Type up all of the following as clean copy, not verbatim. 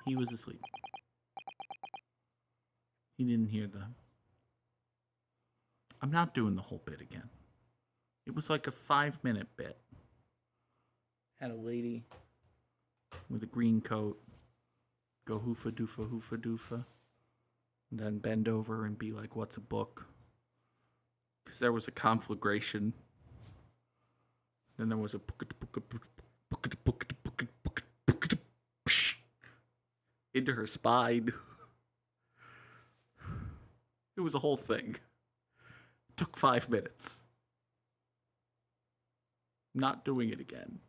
He was asleep. He didn't hear the... I'm not doing the whole bit again. It was like a 5-minute bit. Had a lady with a green coat go hoofa doofa, and then bend over and be like, "What's a book?" Because there was a conflagration. Then there was a into her spine. It was a whole thing. It took 5 minutes. Not doing it again.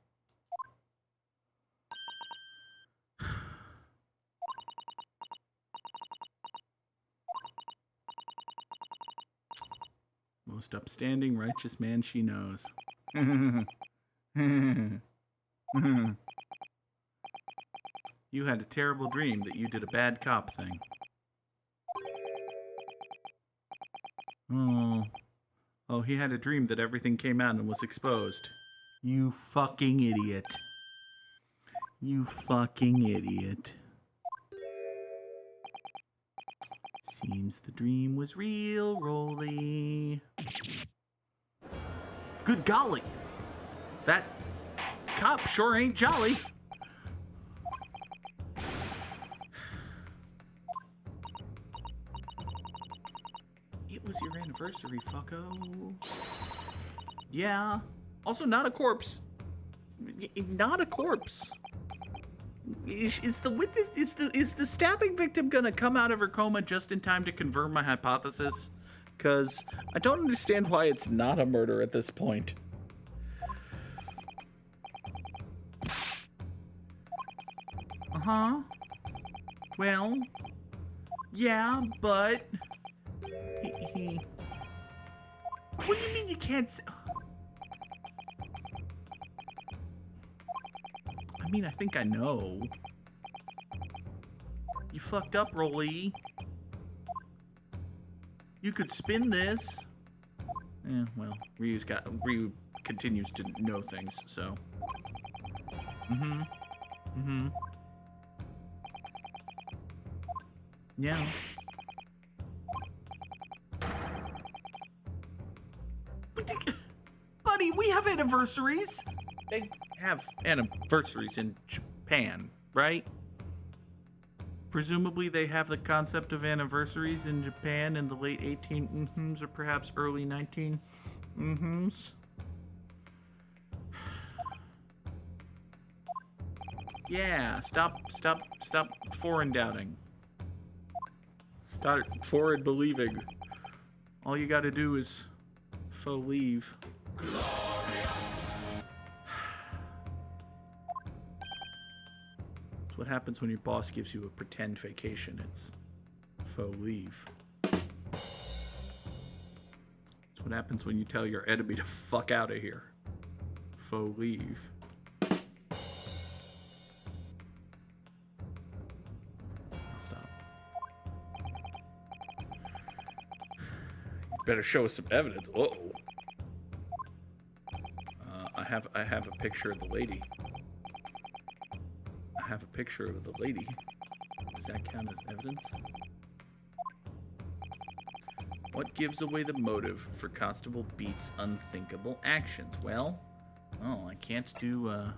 Most upstanding, righteous man she knows. You had a terrible dream that you did a bad cop thing. Oh, he had a dream that everything came out and was exposed. You fucking idiot. You fucking idiot. Seems the dream was real, Roly. Good golly! That cop sure ain't jolly. It was your anniversary, fucko. Yeah. Also, not a corpse. Not a corpse. Is the witness, is the stabbing victim gonna come out of her coma just in time to confirm my hypothesis? Because I don't understand why it's not a murder at this point. Uh-huh. Well, yeah, but he what do you mean you can't say? I mean, I think I know. You fucked up, Roly. You could spin this. Well, Ryu continues to know things, so. Yeah. Buddy, we have anniversaries. They have anniversaries in Japan, right? Presumably they have the concept of anniversaries in Japan in the late 18 or perhaps early 19 Yeah, stop foreign doubting. Start forward believing. All you gotta do is faux leave. That's what happens when your boss gives you a pretend vacation. It's faux leave. That's what happens when you tell your enemy to fuck out of here. Faux leave. Stop. You better show us some evidence. Uh-oh. I have a picture of the lady. I have a picture of the lady. Does that count as evidence? What gives away the motive for Constable Beat's unthinkable actions? Well, I can't do,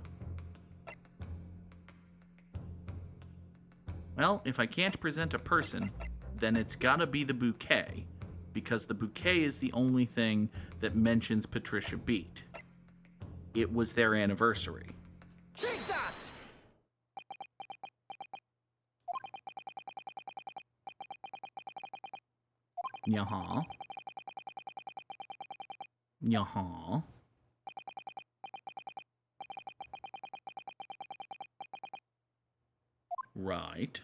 Well, if I can't present a person, then it's gotta be the bouquet, because the bouquet is the only thing that mentions Patricia Beat. It was their anniversary. Take that! Yeah-huh. Yeah-huh. Right.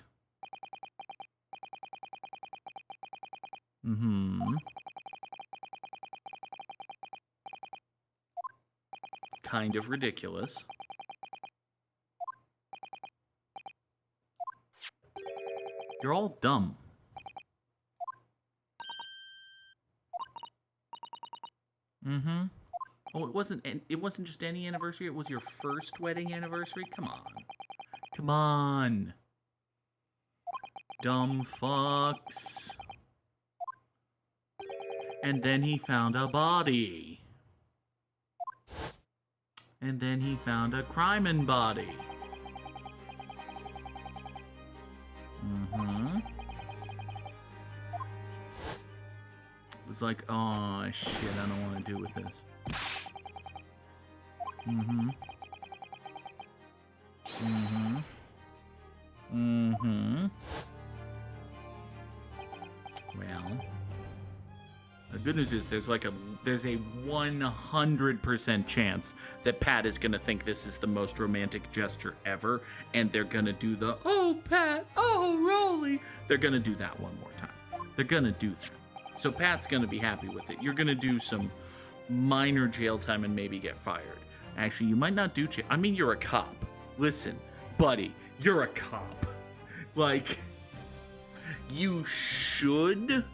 Kind of ridiculous. You're all dumb. Oh, it wasn't just any anniversary, it was your first wedding anniversary? Come on. Come on. Dumb fucks. And then he found a body. And then he found a crimin' body. It was like, oh shit, I don't want to deal with this. Well, the good news is there's a 100% chance that Pat is gonna think this is the most romantic gesture ever, and they're gonna do the, oh Pat, oh Roly. They're gonna do that one more time. They're gonna do that. So Pat's gonna be happy with it. You're gonna do some minor jail time and maybe get fired. Actually, you might not do jail. I mean, you're a cop. Listen, buddy, you're a cop. Like, you should.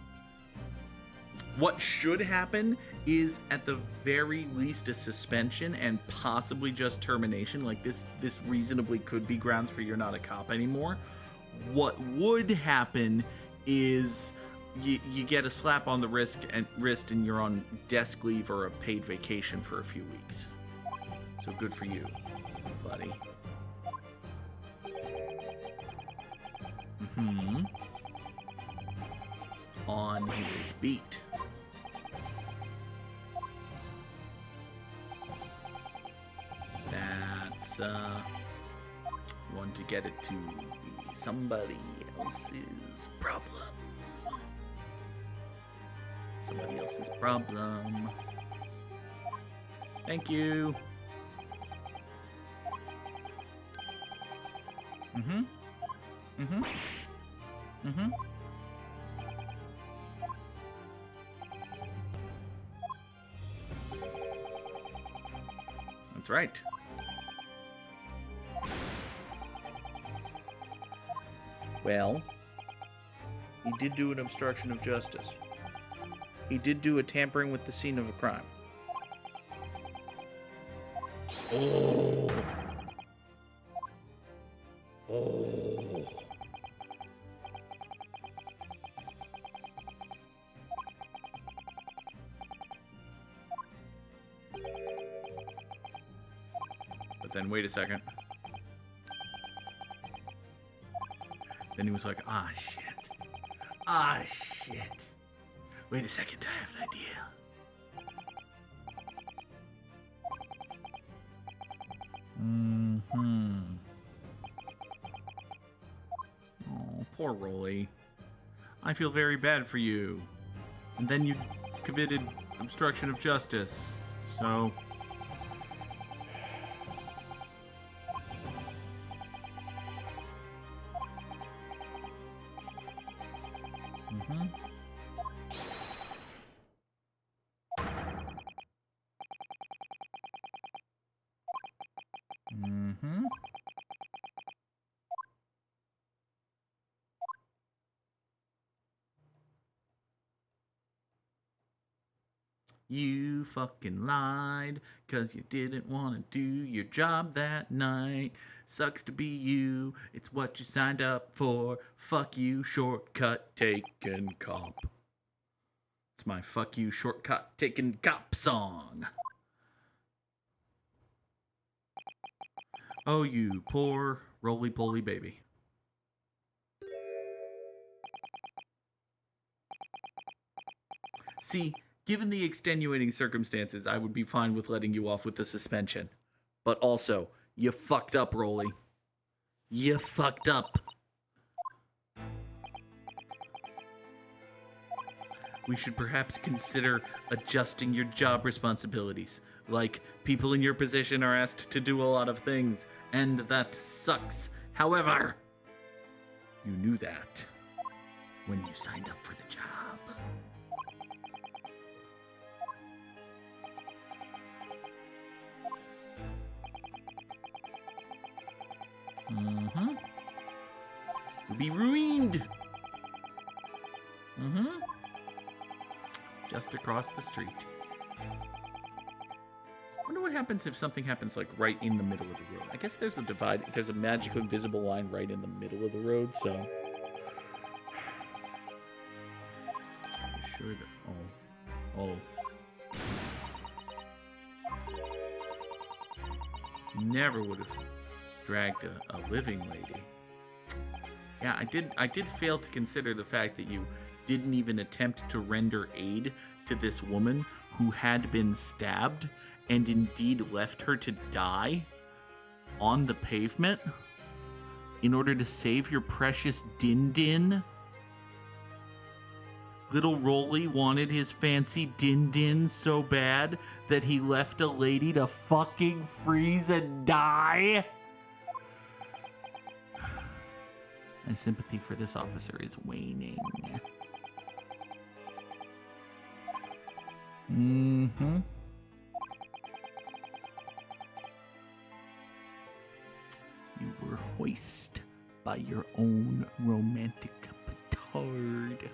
What should happen is, at the very least, a suspension and possibly just termination. Like, this reasonably could be grounds for you're not a cop anymore. What would happen is you get a slap on the wrist and you're on desk leave or a paid vacation for a few weeks. So good for you, buddy. On his beat. That's one to get it to be somebody else's problem. Somebody else's problem. Thank you. That's right. Well, he did do an obstruction of justice. He did do a tampering with the scene of a crime. Oh. Oh. But then wait a second. Then he was like, ah, shit. Ah, shit. Wait a second, I have an idea. Oh, poor Roly. I feel very bad for you. And then you committed obstruction of justice. So... You fucking lied, 'cause you didn't want to do your job that night. Sucks to be you, it's what you signed up for. Fuck you, shortcut taking cop. It's my fuck you, shortcut taking cop song. Oh, you poor roly-poly baby. See, given the extenuating circumstances, I would be fine with letting you off with the suspension. But also, you fucked up, Roly. You fucked up. We should perhaps consider adjusting your job responsibilities. Like, people in your position are asked to do a lot of things, and that sucks. However, you knew that when you signed up for the job. You'll be ruined. Just across the street. I wonder what happens if something happens like right in the middle of the road. I guess there's a divide. There's a magical invisible line right in the middle of the road, so sure that... Oh. Never would have dragged a living lady. Yeah, I did fail to consider the fact that you didn't even attempt to render aid to this woman who had been stabbed and indeed left her to die on the pavement in order to save your precious Din-Din. Little Roly wanted his fancy Din-Din so bad that he left a lady to fucking freeze and die. My sympathy for this officer is waning. Mm-hmm. You were hoisted by your own romantic petard.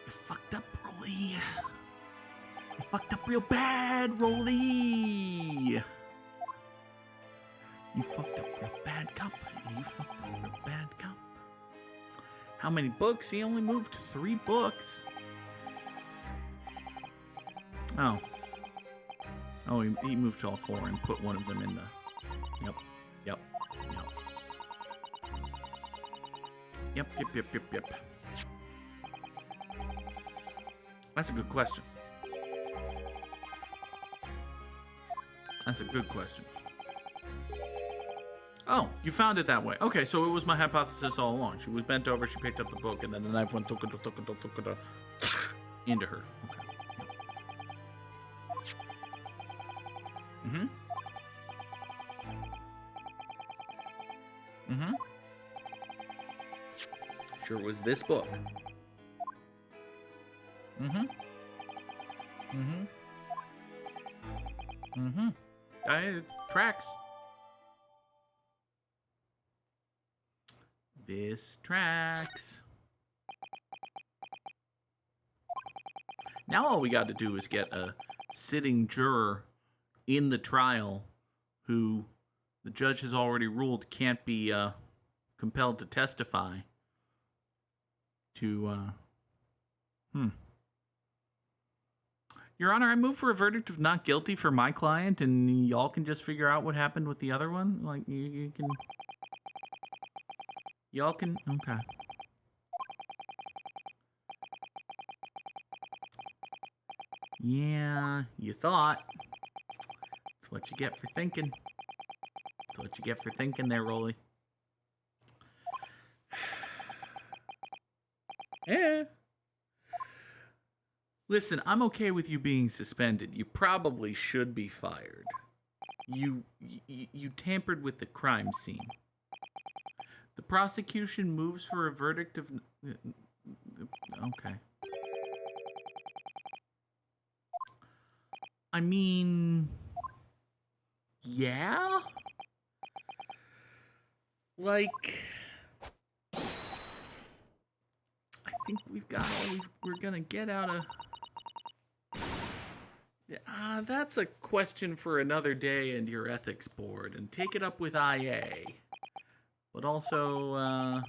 You fucked up, Roly. You fucked up real bad, Roly. You fucked up real bad, Cup. You fucked up real bad, Cup. How many books? He only moved 3 books. Oh. Oh, he moved all 4 and put one of them in the... Yep. That's a good question. That's a good question. Oh, you found it that way. Okay, so it was my hypothesis all along. She was bent over, she picked up the book, and then the knife went into her. Okay. Sure it was this book. It tracks. This tracks. Now all we got to do is get a sitting juror in the trial who the judge has already ruled can't be compelled to testify to Your Honor, I move for a verdict of not guilty for my client, and y'all can just figure out what happened with the other one. Like, you can... Y'all can... Okay. Yeah, you thought. That's what you get for thinking. That's what you get for thinking there, Roly. Yeah. Listen, I'm okay with you being suspended. You probably should be fired. You tampered with the crime scene. The prosecution moves for a verdict of... Okay. I mean... Yeah? Like... I think we've got all we're gonna get out of... That's a question for another day and your ethics board, and take it up with IA. But also,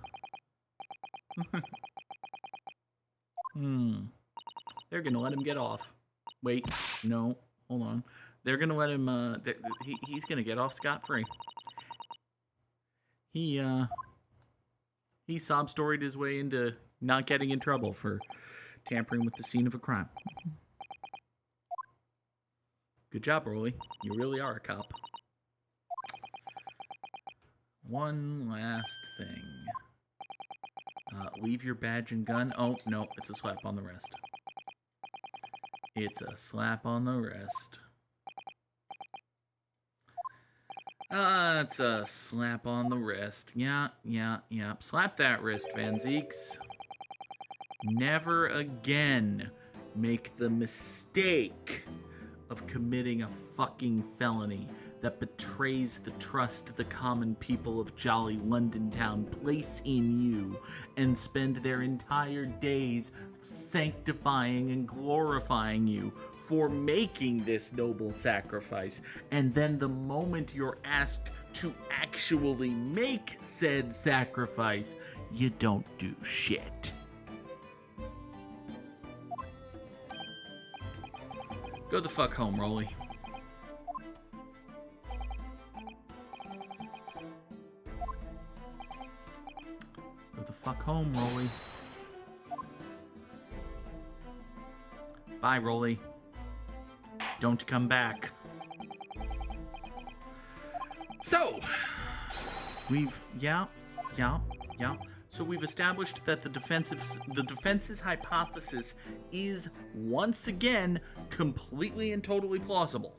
they're gonna let him get off. Wait, no, hold on. They're gonna let him, he's gonna get off scot-free. He sob-storied his way into not getting in trouble for tampering with the scene of a crime. Good job, Roly. You really are a cop. One last thing. Leave your badge and gun. Oh, no, it's a slap on the wrist. It's a slap on the wrist. It's a slap on the wrist. Yeah. Slap that wrist, Van Zeeks. Never again make the mistake of committing a fucking felony that betrays the trust the common people of jolly London town place in you and spend their entire days sanctifying and glorifying you for making this noble sacrifice. And then the moment you're asked to actually make said sacrifice, you don't do shit. Go the fuck home, Roly. Go the fuck home, Roly. Bye, Roly. Don't come back. So, So we've established that the defense's hypothesis is once again completely and totally plausible.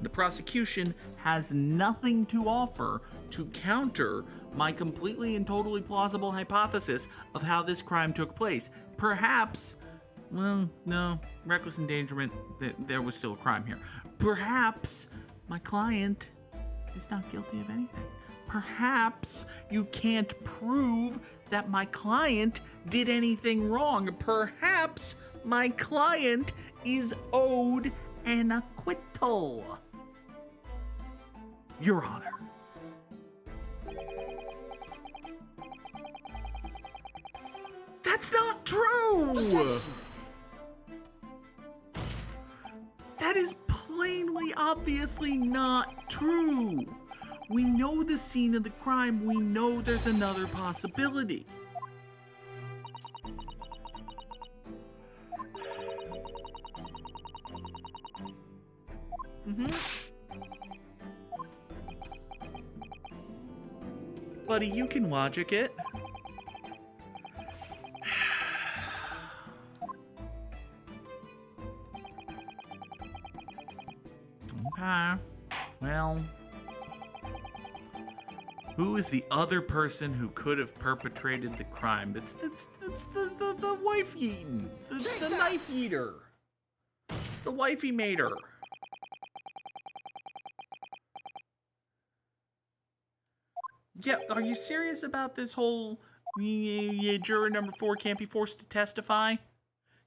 The prosecution has nothing to offer to counter my completely and totally plausible hypothesis of how this crime took place. Perhaps, well, no, reckless endangerment, there was still a crime here. Perhaps my client is not guilty of anything. Perhaps you can't prove that my client did anything wrong. Perhaps my client is owed an acquittal. Your Honor. That's not true! That is plainly, obviously not true. We know the scene of the crime. We know there's another possibility. Buddy, you can logic it. Okay. Well, who is the other person who could have perpetrated the crime? That's the wife eating, the knife eater, the wifey mater. Yeah, are you serious about this whole juror number 4 can't be forced to testify?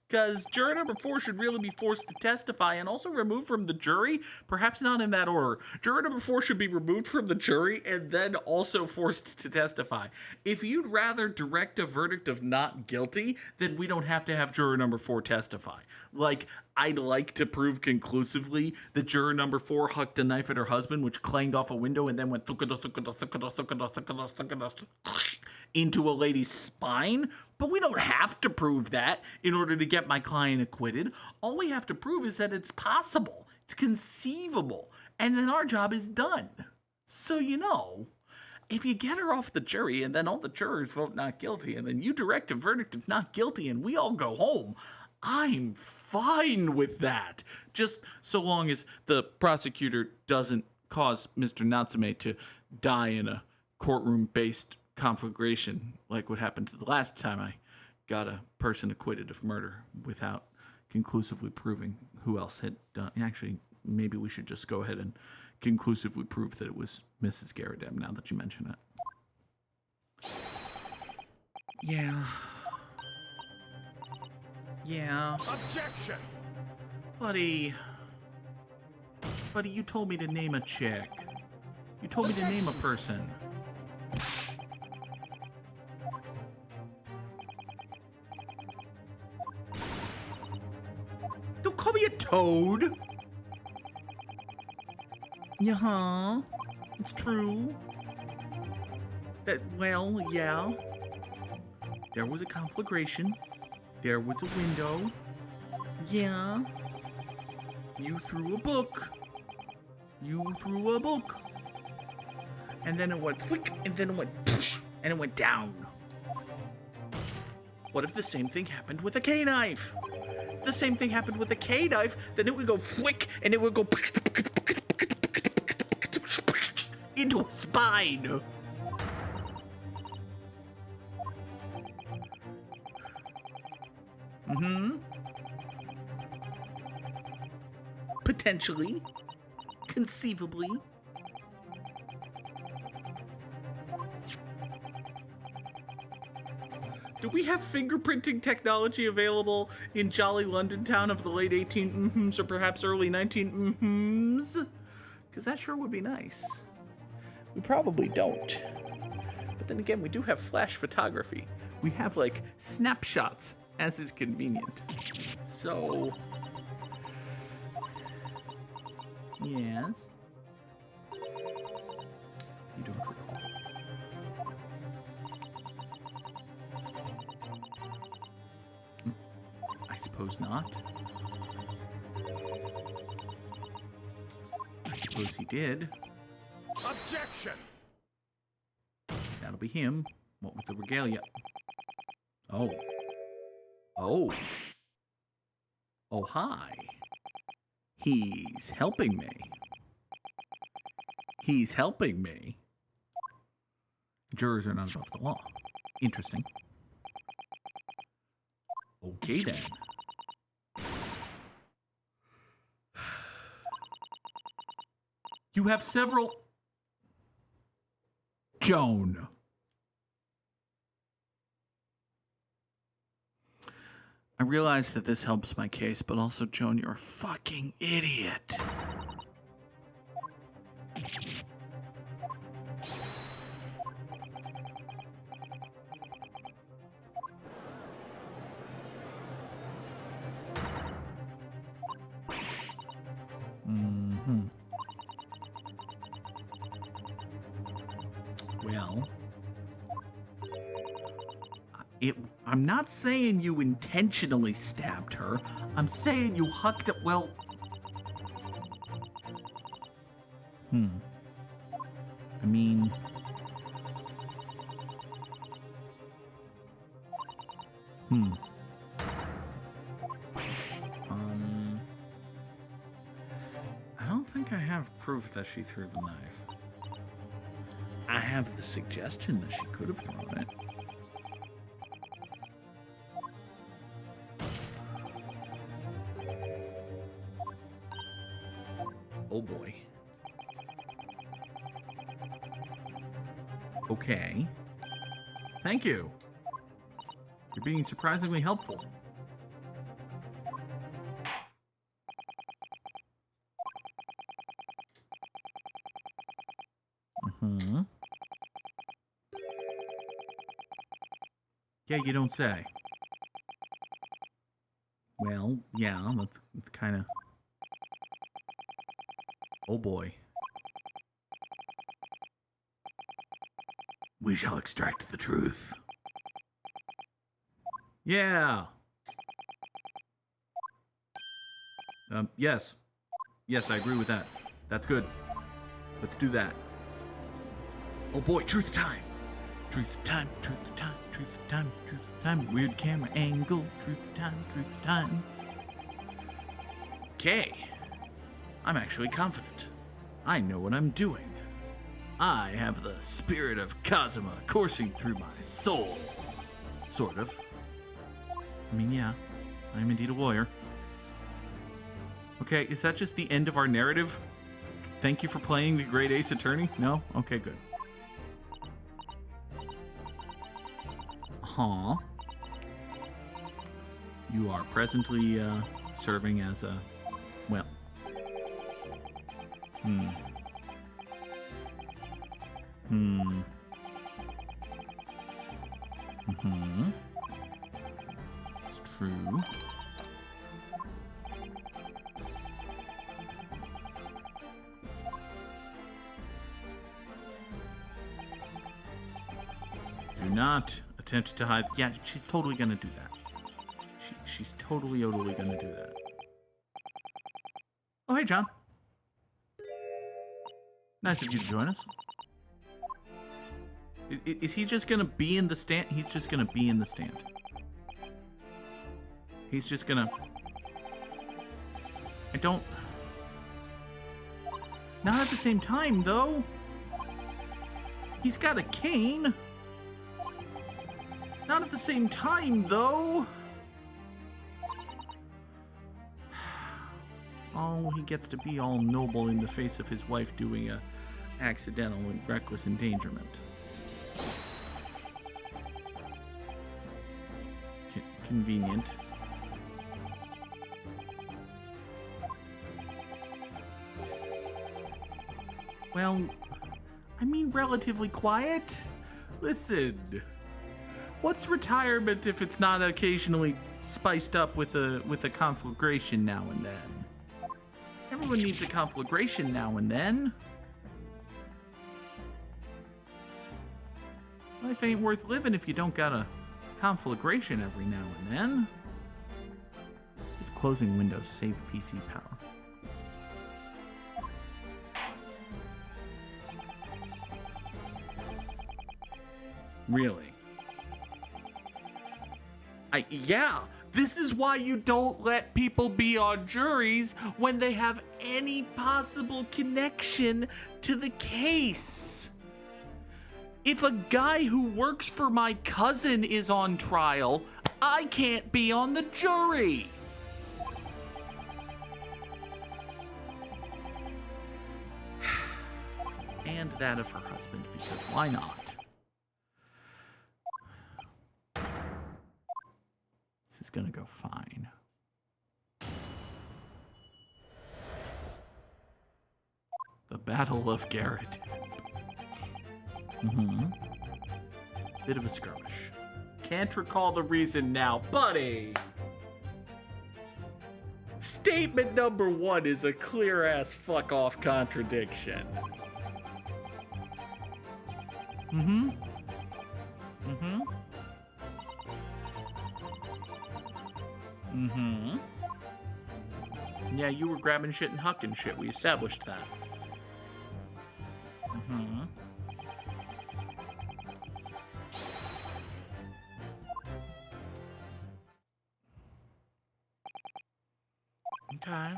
Because juror number 4 should really be forced to testify and also removed from the jury, perhaps not in that order. Juror number 4 should be removed from the jury and then also forced to testify. If you'd rather direct a verdict of not guilty, then we don't have to have juror number 4 testify. Like, I'd like to prove conclusively that juror number 4 hucked a knife at her husband, which clanged off a window and then went into a lady's spine, but we don't have to prove that in order to get my client acquitted. All we have to prove is that it's possible, it's conceivable, and then our job is done. So, if you get her off the jury and then all the jurors vote not guilty and then you direct a verdict of not guilty and we all go home, I'm fine with that. Just so long as the prosecutor doesn't cause Mr. Natsume to die in a courtroom-based conflagration like what happened the last time I got a person acquitted of murder without conclusively proving who else had done. Actually, maybe we should just go ahead and conclusively prove that it was Mrs. Garadem now that you mention it. Yeah. Objection! Buddy, you told me to name a chick. You told me to name a person. Don't call me a toad. Yeah, it's true. Yeah. There was a conflagration. There was a window. Yeah. You threw a book. And then it went flick, and then it went poosh, and it went down. What if the same thing happened with a K-knife? If the same thing happened with a K-knife, then it would go flick, and it would go into a spine. Potentially. Conceivably. Do we have fingerprinting technology available in jolly London town of the late 18 or perhaps early 19 Because that sure would be nice. We probably don't. But then again, we do have flash photography. We have, like, snapshots, as is convenient. So... Yes? You don't recall. I suppose not. I suppose he did. Objection! That'll be him. What with the regalia? Oh. Oh. Oh, hi. He's helping me. He's helping me. Jurors are not above the law. Interesting. Okay, then. You have several... Joan. I realize that this helps my case, but also, Joan, you're a fucking idiot. Well, I'm not saying you intentionally stabbed her. I'm saying you hucked it. Well, I mean, I don't think I have proof that she threw the knife. I have the suggestion that she could have thrown it. Oh boy. Okay. Thank you. You're being surprisingly helpful. Yeah, you don't say. Well, yeah, that's kind of... Oh boy. We shall extract the truth. Yeah. Yes. Yes, I agree with that. That's good. Let's do that. Oh boy, truth time. Truth time, truth time, truth time, truth time. Weird camera angle. Truth time, truth time. Okay. I'm actually confident. I know what I'm doing. I have the spirit of Kazuma coursing through my soul. Sort of. I mean, yeah, I'm indeed a lawyer. Okay, is that just the end of our narrative? Thank you for playing the great ace attorney? No? Okay, good. Huh. You are presently serving as a... Well... It's true. Do not attempt to hide. Yeah, she's totally gonna do that. She's totally gonna do that. Oh, hey, John. Nice of you to join us. Is he just gonna be in the stand? He's just gonna be in the stand. He's just gonna... I don't... Not at the same time, though. He's got a cane. Not at the same time, though. Oh, he gets to be all noble in the face of his wife doing a accidental and reckless endangerment. Convenient. Well, I mean, relatively quiet. Listen, what's retirement if it's not occasionally spiced up with a conflagration now and then? Everyone needs a conflagration now and then. Life ain't worth living if you don't got a conflagration every now and then. Just closing windows save PC power. Really? Yeah, this is why you don't let people be on juries when they have any possible connection to the case. If a guy who works for my cousin is on trial, I can't be on the jury. And that of her husband, because why not? This is gonna go fine. The Battle of Garrett. Bit of a skirmish. Can't recall the reason now, buddy. Statement number 1 is a clear-ass fuck-off contradiction. Yeah, you were grabbing shit and hucking shit. We established that. Okay.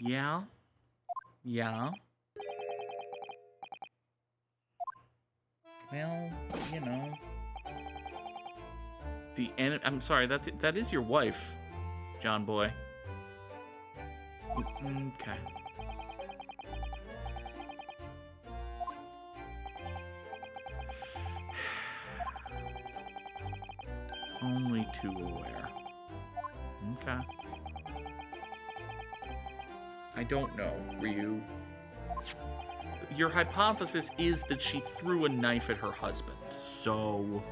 Yeah. Well, you know. I'm sorry, that is your wife, John boy. Okay. Only too aware. Okay. I don't know, Ryu. Your hypothesis is that she threw a knife at her husband, so,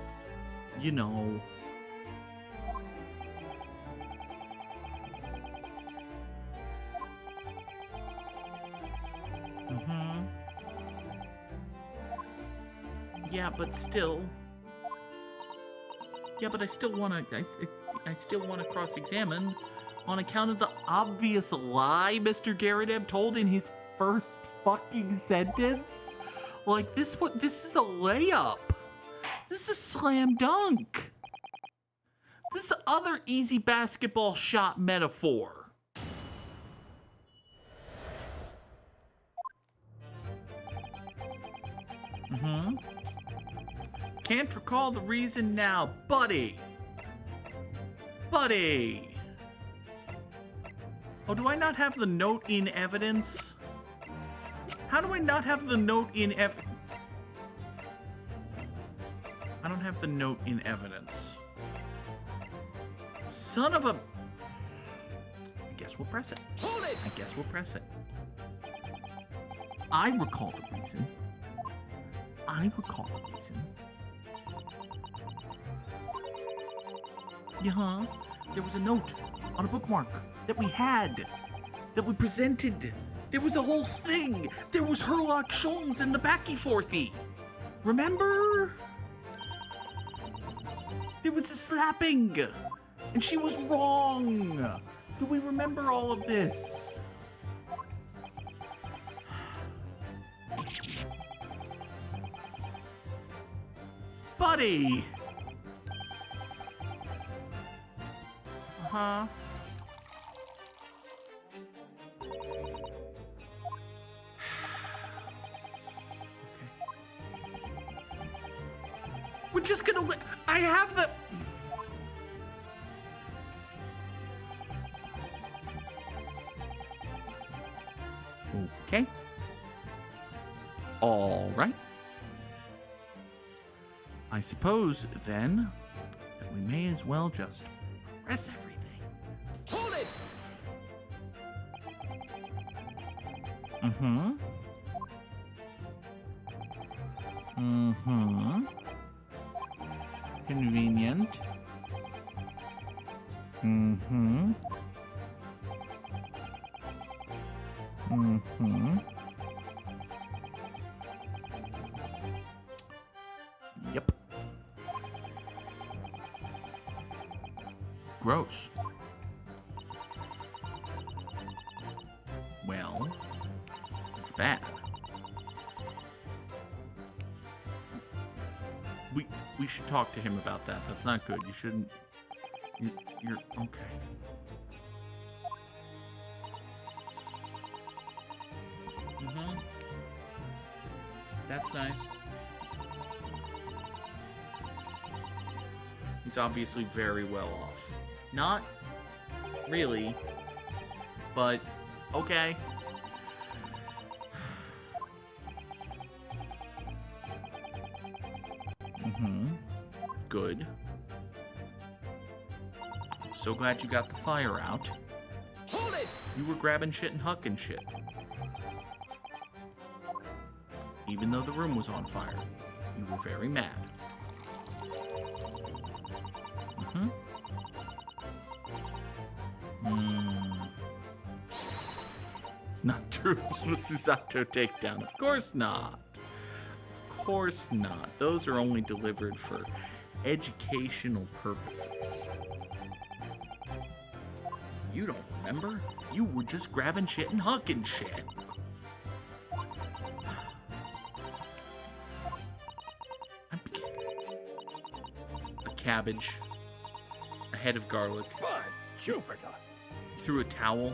you know. Yeah, but still. Yeah, but I still want to. I still want to cross-examine on account of the obvious lie Mr. Garrett told in his first fucking sentence. Like this is a layup. This is a slam dunk. This is other easy basketball shot metaphor. Can't recall the reason now, buddy. Buddy. Oh, do I not have the note in evidence? How do I not have the note in I don't have the note in evidence. Son of a... I guess we'll press it. Hold it! I guess we'll press it. I recall the reason. Yeah, there was a note on a bookmark that we had, that we presented. There was a whole thing. There was Herlock Sholmes and the Backy Forthy. Remember? There was a slapping, and she was wrong. Do we remember all of this? Buddy! Uh-huh. We're just gonna let... I have the... Okay. All right. I suppose, then, that we may as well just press everything. Hold it! Mm-hmm. Convenient. Mm-hmm. Mm-hmm. Yep. Gross. Well, it's bad. We should talk to him about that. That's not good. You shouldn't. You're okay. Mm-hmm. That's nice. He's obviously very well off. Not really, but okay. Mm-hmm. Good. I'm so glad you got the fire out. Hold it! You were grabbing shit and hucking shit. Even though the room was on fire, you were very mad. Mm-hmm. It's not true. The Susato takedown. Of course not. Of course not. Those are only delivered for educational purposes. You don't remember? You were just grabbing shit and hucking shit. A cabbage. A head of garlic. By Jupiter. You threw a towel.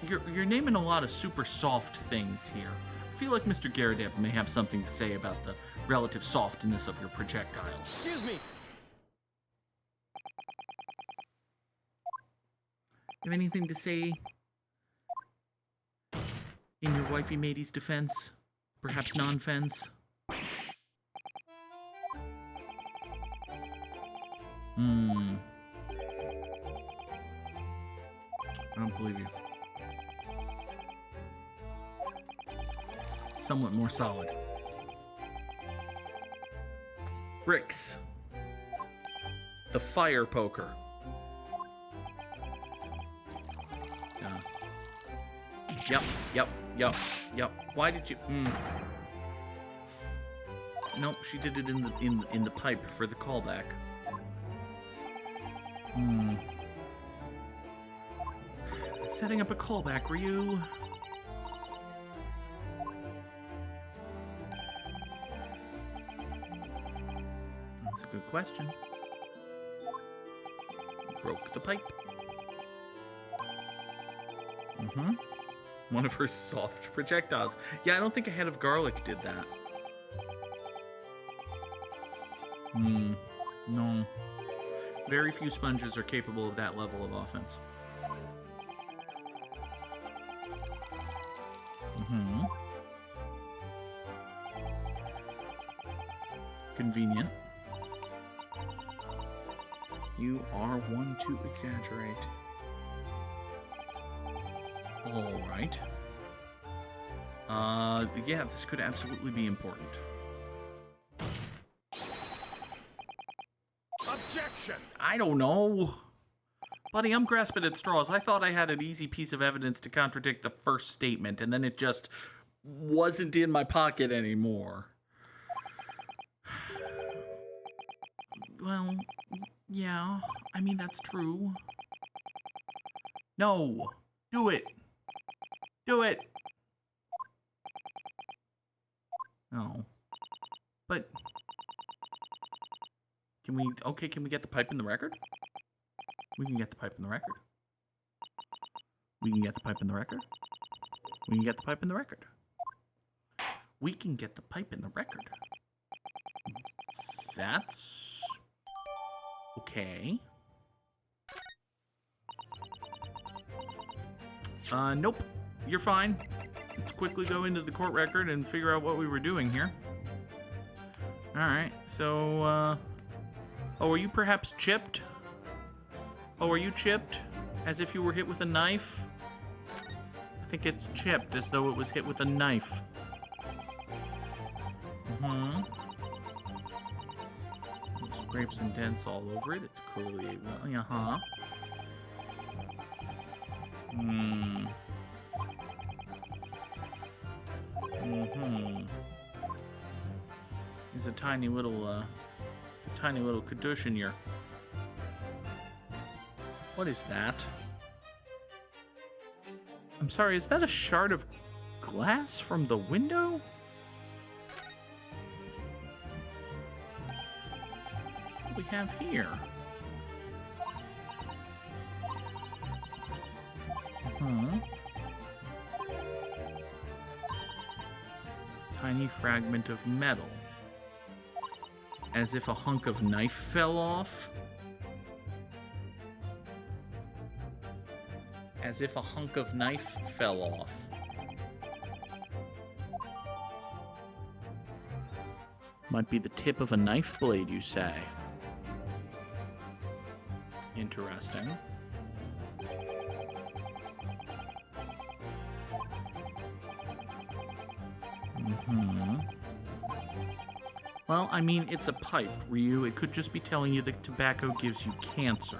You're naming a lot of super soft things here. I feel like Mr. Garadev may have something to say about the relative softness of your projectiles. Excuse me. You have anything to say in your wifey matey's defense? Perhaps non-fence? I don't believe you. Somewhat more solid. Bricks. The fire poker. Yep. Why did you? Nope, she did it in the pipe for the callback. Setting up a callback, were you? That's a good question. Broke the pipe. One of her soft projectiles. Yeah, I don't think a head of garlic did that. No. Very few sponges are capable of that level of offense. Convenient. You are one to exaggerate. All right. Yeah, this could absolutely be important. Objection! I don't know. Buddy, I'm grasping at straws. I thought I had an easy piece of evidence to contradict the first statement, and then it just wasn't in my pocket anymore. Well, yeah, I mean, that's true. No, do it. Do it. No. But can we get the pipe in the record? We can get the pipe in the record. We can get the pipe in the record. We can get the pipe in the record. We can get the pipe in the record. That's okay. Nope. You're fine. Let's quickly go into the court record and figure out what we were doing here. Alright, so, oh, are you perhaps chipped? Oh, are you chipped? As if you were hit with a knife? I think it's chipped, as though it was hit with a knife. Scrapes and dents all over it. It's clearly uh-huh. There's a tiny little caduce in here. What is that? I'm sorry, is that a shard of glass from the window? What do we have here? Tiny fragment of metal. As if a hunk of knife fell off. As if a hunk of knife fell off. Might be the tip of a knife blade, you say. Interesting. Well, I mean, it's a pipe, Ryu. It could just be telling you that tobacco gives you cancer.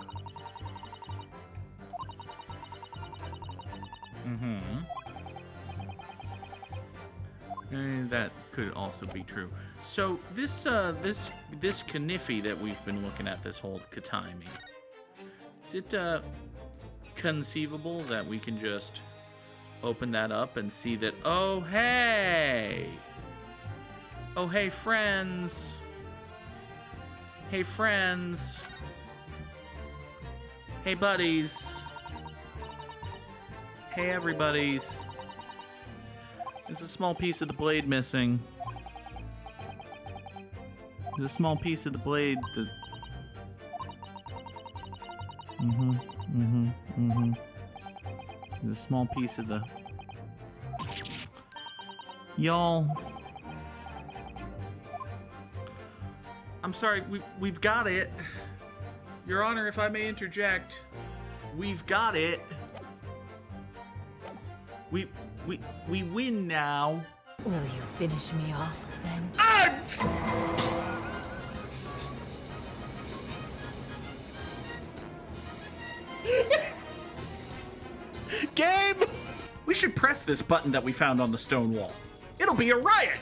That could also be true. So this kniffy that we've been looking at this whole time, is it conceivable that we can just open that up and see that? Oh hey, friends. Hey friends. Hey buddies. Hey everybody's. There's a small piece of the blade missing. There's a small piece of the blade that... There's a small piece of the... Y'all... I'm sorry, we've got it. Your Honor, if I may interject, we've got it. We win now. Will you finish me off, then? Game! We should press this button that we found on the stone wall. It'll be a riot!